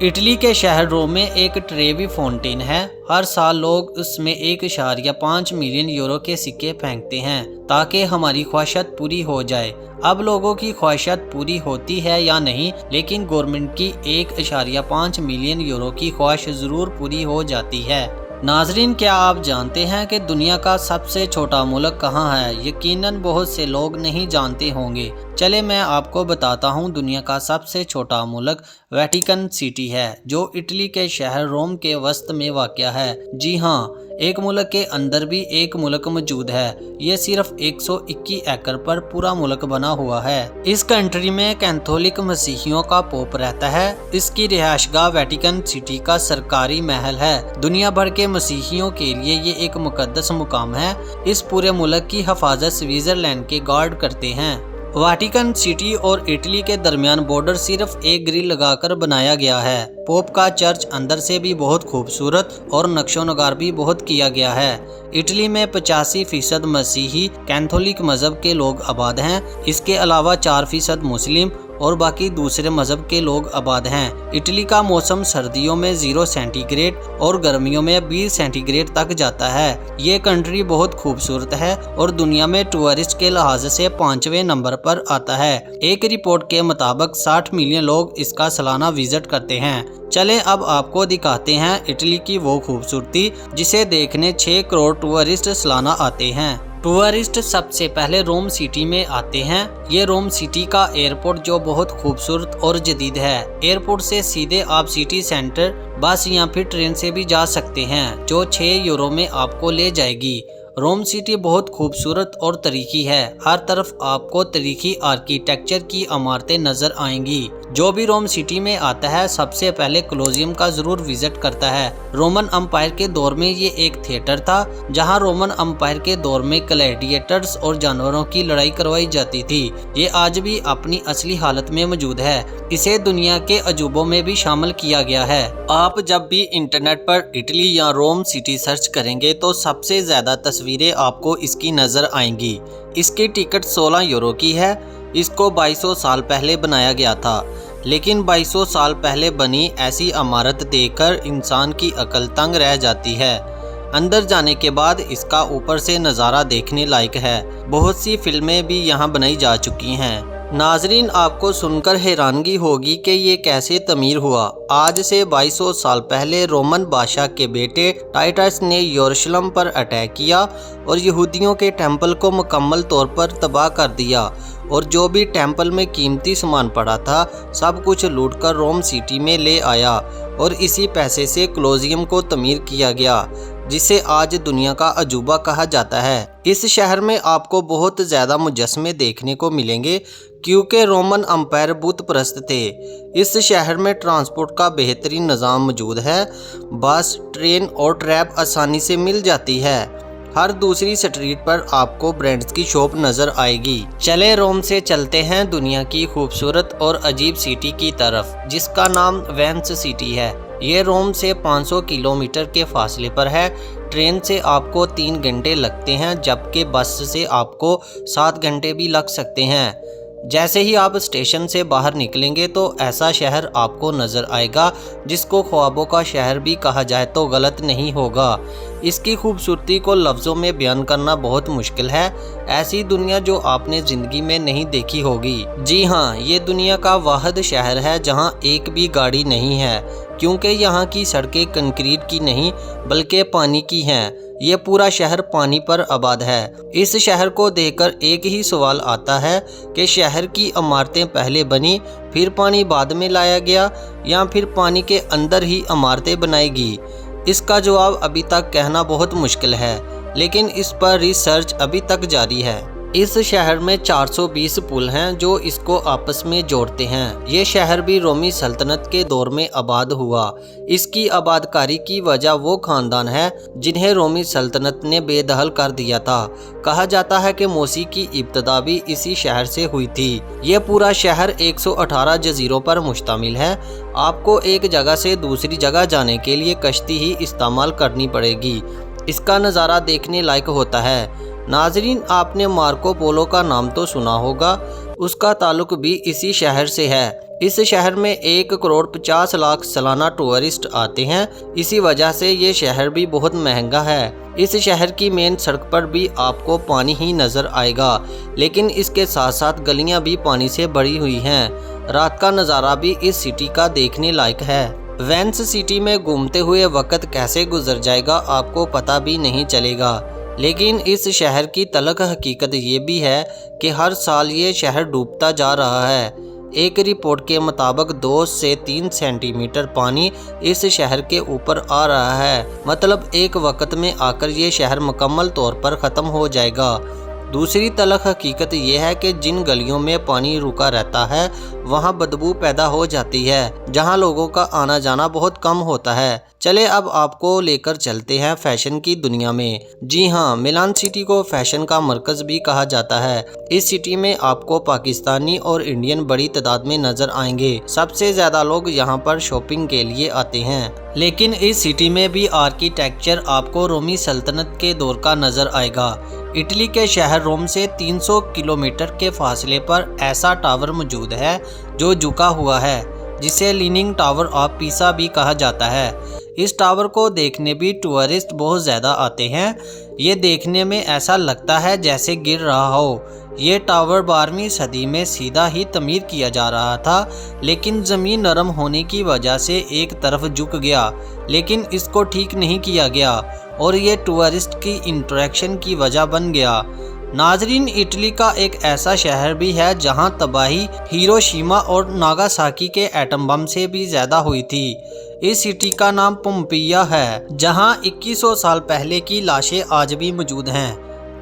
Italy کے شہر روم میں ایک ٹریوی فونٹین ہے۔ ہر سال لوگ اس میں 1.5 ملین یورو کے سکے پھینکتے ہیں تاکہ ہماری خواہشات پوری ہو جائے۔ اب لوگوں کی خواہشات پوری ہوتی ہے یا نہیں، لیکن گورنمنٹ کی 1.5 ملین یورو کی خواہش ضرور پوری ہو جاتی ہے۔ ناظرین، کیا آپ جانتے ہیں کہ دنیا کا سب سے چھوٹا ملک کہاں ہے؟ یقیناً بہت سے لوگ نہیں جانتے ہوں گے۔ چلے میں آپ کو بتاتا ہوں، دنیا کا سب سے چھوٹا ملک ویٹیکن سٹی ہے، جو اٹلی کے شہر روم کے وسط میں واقع ہے۔ جی ہاں، ایک ملک کے اندر بھی ایک ملک موجود ہے۔ یہ صرف 121 ایکڑ پر پورا ملک بنا ہوا ہے۔ اس کنٹری میں کیتھولک مسیحیوں کا پوپ رہتا ہے۔ اس کی رہائش گاہ ویٹیکن سٹی کا سرکاری محل ہے۔ دنیا بھر کے مسیحیوں کے لیے یہ ایک مقدس مقام ہے۔ اس پورے ملک کی حفاظت سوئٹزرلینڈ کے گارڈ کرتے ہیں۔ ویٹیکن سٹی اور اٹلی کے درمیان بارڈر صرف ایک گرل لگا کر بنایا گیا ہے۔ پوپ کا چرچ اندر سے بھی بہت خوبصورت اور نقش و نگار بھی بہت کیا گیا ہے۔ اٹلی میں 85% مسیحی کیتھولک مذہب کے لوگ آباد ہیں۔ اس کے علاوہ 4% مسلم اور باقی دوسرے مذہب کے لوگ آباد ہیں۔ اٹلی کا موسم سردیوں میں 0 سینٹی گریڈ اور گرمیوں میں 20 سینٹی گریڈ تک جاتا ہے۔ یہ کنٹری بہت خوبصورت ہے اور دنیا میں ٹورسٹ کے لحاظ سے 5ویں نمبر پر آتا ہے۔ ایک رپورٹ کے مطابق 60 ملین لوگ اس کا سالانہ وزٹ کرتے ہیں۔ چلیں اب آپ کو دکھاتے ہیں اٹلی کی وہ خوبصورتی جسے دیکھنے 6 کروڑ ٹورسٹ سالانہ آتے ہیں۔ ٹورسٹ سب سے پہلے روم سٹی میں آتے ہیں۔ یہ روم سٹی کا ایئرپورٹ جو بہت خوبصورت اور جدید ہے۔ ایئرپورٹ سے سیدھے آپ سٹی سینٹر بس یا پھر ٹرین سے بھی جا سکتے ہیں، جو 6 یورو میں آپ کو لے جائے گی۔ روم سٹی بہت خوبصورت اور تاریخی ہے۔ ہر طرف آپ کو تاریخی آرکیٹیکچر کی عمارتیں نظر آئیں گی۔ جو بھی روم سٹی میں آتا ہے سب سے پہلے کولوسیوم کا ضرور وزٹ کرتا ہے۔ رومن امپائر کے دور میں یہ ایک تھیٹر تھا جہاں رومن امپائر کے دور میں گلیڈیٹرز اور جانوروں کی لڑائی کروائی جاتی تھی۔ یہ آج بھی اپنی اصلی حالت میں موجود ہے۔ اسے دنیا کے عجوبوں میں بھی شامل کیا گیا ہے۔ آپ جب بھی انٹرنیٹ پر اٹلی یا روم سٹی سرچ کریں گے تو سب سے زیادہ تصویریں آپ کو اس کی نظر آئیں گی۔ اس کی ٹکٹ 16 یورو کی ہے۔ اس کو 2200 سال پہلے بنایا گیا تھا، لیکن 2200 سال پہلے بنی ایسی عمارت دیکھ کر انسان کی عقل تنگ رہ جاتی ہے۔ اندر جانے کے بعد اس کا اوپر سے نظارہ دیکھنے لائق ہے۔ بہت سی فلمیں بھی یہاں بنائی جا چکی ہیں۔ ناظرین، آپ کو سن کر حیرانگی ہوگی کہ یہ کیسے تعمیر ہوا۔ آج سے 2200 سال پہلے رومن بادشاہ کے بیٹے ٹائٹس نے یروشلم پر اٹیک کیا اور یہودیوں کے ٹیمپل کو مکمل طور پر تباہ کر دیا، اور جو بھی ٹیمپل میں قیمتی سامان پڑا تھا سب کچھ لوٹ کر روم سٹی میں لے آیا، اور اسی پیسے سے کولوسیوم کو تعمیر کیا گیا، جسے آج دنیا کا عجوبہ کہا جاتا ہے۔ اس شہر میں آپ کو بہت زیادہ مجسمے دیکھنے کو ملیں گے کیونکہ رومن امپائر بت پرست تھے۔ اس شہر میں ٹرانسپورٹ کا بہترین نظام موجود ہے۔ بس، ٹرین اور ٹرین آسانی سے مل جاتی ہے۔ ہر دوسری سٹریٹ پر آپ کو برانڈز کی شاپ نظر آئے گی۔ چلے روم سے چلتے ہیں دنیا کی خوبصورت اور عجیب سٹی کی طرف، جس کا نام وینس سٹی ہے۔ یہ روم سے 500 کلومیٹر کے فاصلے پر ہے۔ ٹرین سے آپ کو 3 گھنٹے لگتے ہیں، جبکہ بس سے آپ کو 7 گھنٹے بھی لگ سکتے ہیں۔ جیسے ہی آپ اسٹیشن سے باہر نکلیں گے تو ایسا شہر آپ کو نظر آئے گا جس کو خوابوں کا شہر بھی کہا جائے تو غلط نہیں ہوگا۔ اس کی خوبصورتی کو لفظوں میں بیان کرنا بہت مشکل ہے۔ ایسی دنیا جو آپ نے زندگی میں نہیں دیکھی ہوگی۔ جی ہاں، یہ دنیا کا واحد شہر ہے جہاں ایک بھی گاڑی نہیں ہے، کیونکہ یہاں کی سڑکیں کنکریٹ کی نہیں بلکہ پانی کی ہیں۔ یہ پورا شہر پانی پر آباد ہے۔ اس شہر کو دیکھ کر ایک ہی سوال آتا ہے کہ شہر کی عمارتیں پہلے بنی پھر پانی بعد میں لایا گیا، یا پھر پانی کے اندر ہی عمارتیں بنائی گی؟ اس کا جواب ابھی تک کہنا بہت مشکل ہے، لیکن اس پر ریسرچ ابھی تک جاری ہے۔ اس شہر میں 420 پل ہیں جو اس کو آپس میں جوڑتے ہیں۔ یہ شہر بھی رومی سلطنت کے دور میں آباد ہوا۔ اس کی آبادکاری کی وجہ وہ خاندان ہے جنہیں رومی سلطنت نے بے دخل کر دیا تھا۔ کہا جاتا ہے کہ موسیقی کی ابتدا بھی اسی شہر سے ہوئی تھی۔ یہ پورا شہر 118 جزیروں پر مشتمل ہے۔ آپ کو ایک جگہ سے دوسری جگہ جانے کے لیے کشتی ہی استعمال کرنی پڑے گی۔ اس کا نظارہ دیکھنے لائق ہوتا ہے۔ ناظرین، آپ نے مارکو پولو کا نام تو سنا ہوگا۔ اس کا تعلق بھی اسی شہر سے ہے۔ اس شہر میں 1,50,00,000 سالانہ ٹورسٹ آتے ہیں، اسی وجہ سے یہ شہر بھی بہت مہنگا ہے۔ اس شہر کی مین سڑک پر بھی آپ کو پانی ہی نظر آئے گا، لیکن اس کے ساتھ ساتھ گلیاں بھی پانی سے بھری ہوئی ہیں۔ رات کا نظارہ بھی اس سٹی کا دیکھنے لائق ہے۔ وینس سٹی میں گھومتے ہوئے وقت کیسے گزر جائے گا آپ کو پتہ بھی نہیں چلے گا، لیکن اس شہر کی تلخ حقیقت یہ بھی ہے کہ ہر سال یہ شہر ڈوبتا جا رہا ہے۔ ایک رپورٹ کے مطابق 2 سے 3 سینٹی میٹر پانی اس شہر کے اوپر آ رہا ہے، مطلب ایک وقت میں آ کر یہ شہر مکمل طور پر ختم ہو جائے گا۔ دوسری تلخ حقیقت یہ ہے کہ جن گلیوں میں پانی رکا رہتا ہے وہاں بدبو پیدا ہو جاتی ہے، جہاں لوگوں کا آنا جانا بہت کم ہوتا ہے۔ چلے اب آپ کو لے کر چلتے ہیں فیشن کی دنیا میں۔ جی ہاں، میلان سٹی کو فیشن کا مرکز بھی کہا جاتا ہے۔ اس سٹی میں آپ کو پاکستانی اور انڈین بڑی تعداد میں نظر آئیں گے۔ سب سے زیادہ لوگ یہاں پر شاپنگ کے لیے آتے ہیں، لیکن اس سٹی میں بھی آرکیٹیکچر آپ کو رومی سلطنت کے دور کا نظر آئے گا۔ اٹلی کے شہر روم سے 300 کلومیٹر کے فاصلے پر ایسا ٹاور موجود ہے جو جھکا ہوا ہے، جسے لیننگ ٹاور آف پیسا بھی کہا جاتا ہے۔ اس ٹاور کو دیکھنے بھی ٹورسٹ بہت زیادہ آتے ہیں۔ یہ دیکھنے میں ایسا لگتا ہے جیسے گر رہا ہو۔ یہ ٹاور 12ویں صدی میں سیدھا ہی تعمیر کیا جا رہا تھا، لیکن زمین نرم ہونے کی وجہ سے ایک طرف جھک گیا، لیکن اس کو ٹھیک نہیں کیا گیا اور یہ ٹورسٹ کی انٹریکشن کی وجہ بن گیا۔ ناظرین، اٹلی کا ایک ایسا شہر بھی ہے جہاں تباہی ہیروشیما اور ناگاساکی کے ایٹم بم سے بھی زیادہ ہوئی تھی۔ اس سٹی کا نام پومپییا ہے، جہاں 2100 سال پہلے کی لاشیں آج بھی موجود ہیں۔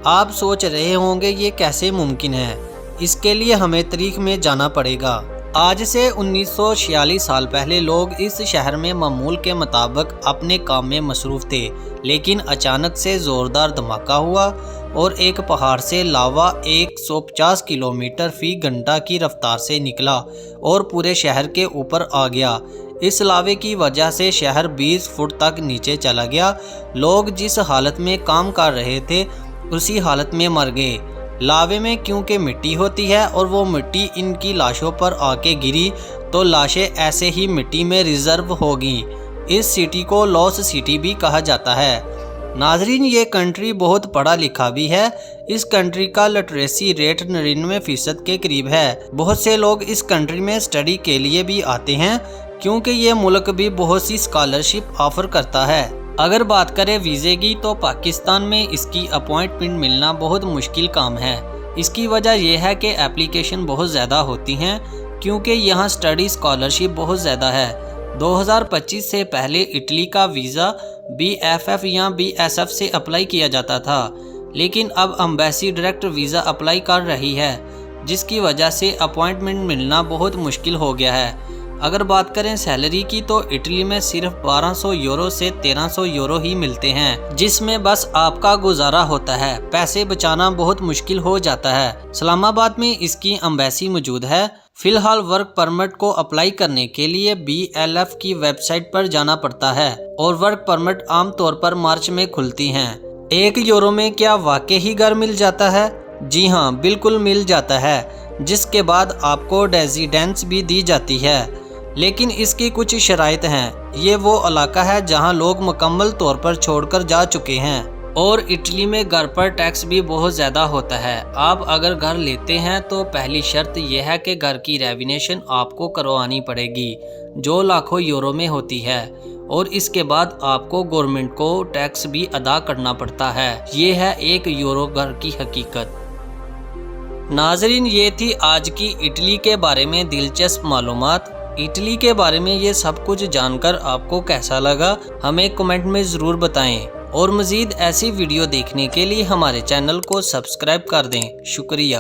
آپ سوچ رہے ہوں گے یہ کیسے ممکن ہے؟ اس کے لیے ہمیں تاریخ میں جانا پڑے گا۔ آج سے 1946 سال پہلے لوگ اس شہر میں معمول کے مطابق اپنے کام میں مصروف تھے، لیکن اچانک سے زوردار دھماکہ ہوا اور ایک پہاڑ سے لاوا 150 کلومیٹر فی گھنٹہ کی رفتار سے نکلا اور پورے شہر کے اوپر آ گیا۔ اس لاوے کی وجہ سے شہر 20 فٹ تک نیچے چلا گیا۔ لوگ جس حالت میں کام کر رہے تھے اسی حالت میں مر گئے۔ لاوے میں کیونکہ مٹی ہوتی ہے اور وہ مٹی ان کی لاشوں پر آ کے گری تو لاشیں ایسے ہی مٹی میں ریزرو ہو گئیں۔ اس سٹی کو لاس سٹی بھی کہا جاتا ہے۔ ناظرین، یہ کنٹری بہت پڑھا لکھا بھی ہے۔ اس کنٹری کا لٹریسی ریٹ 99% کے قریب ہے۔ بہت سے لوگ اس کنٹری میں اسٹڈی کے لیے بھی آتے ہیں، کیونکہ یہ ملک بھی بہت سی اسکالرشپ آفر کرتا ہے۔ اگر بات کریں ویزے کی تو پاکستان میں اس کی اپوائنٹمنٹ ملنا بہت مشکل کام ہے۔ اس کی وجہ یہ ہے کہ ایپلیکیشن بہت زیادہ ہوتی ہیں، کیونکہ یہاں اسٹڈی اسکالرشپ بہت زیادہ ہے۔ 2025 سے پہلے اٹلی کا ویزا BFF یا BSF سے اپلائی کیا جاتا تھا، لیکن اب ایمبیسی ڈائریکٹ ویزا اپلائی کر رہی ہے، جس کی وجہ سے اپوائنٹمنٹ ملنا بہت مشکل ہو گیا ہے۔ اگر بات کریں سیلری کی تو اٹلی میں صرف 1200 یورو سے 1300 یورو ہی ملتے ہیں، جس میں بس آپ کا گزارا ہوتا ہے۔ پیسے بچانا بہت مشکل ہو جاتا ہے۔ اسلام آباد میں اس کی ایمبیسی موجود ہے۔ فی الحال ورک پرمٹ کو اپلائی کرنے کے لیے BLF کی ویب سائٹ پر جانا پڑتا ہے اور ورک پرمٹ عام طور پر مارچ میں کھلتی ہیں۔ 1 یورو میں کیا واقعی ہی گھر مل جاتا ہے؟ جی ہاں، بالکل مل جاتا ہے، جس کے بعد آپ کو ریزیڈنس بھی دی جاتی ہے، لیکن اس کی کچھ شرائط ہیں۔ یہ وہ علاقہ ہے جہاں لوگ مکمل طور پر چھوڑ کر جا چکے ہیں، اور اٹلی میں گھر پر ٹیکس بھی بہت زیادہ ہوتا ہے۔ آپ اگر گھر لیتے ہیں تو پہلی شرط یہ ہے کہ گھر کی ریونیشن آپ کو کروانی پڑے گی، جو لاکھوں یورو میں ہوتی ہے، اور اس کے بعد آپ کو گورنمنٹ کو ٹیکس بھی ادا کرنا پڑتا ہے۔ یہ ہے 1 یورو گھر کی حقیقت۔ ناظرین، یہ تھی آج کی اٹلی کے بارے میں دلچسپ معلومات۔ اٹلی کے بارے میں یہ سب کچھ جان کر آپ کو کیسا لگا، ہمیں کمنٹ میں ضرور بتائیں، اور مزید ایسی ویڈیو دیکھنے کے لیے ہمارے چینل کو سبسکرائب کر دیں۔ شکریہ۔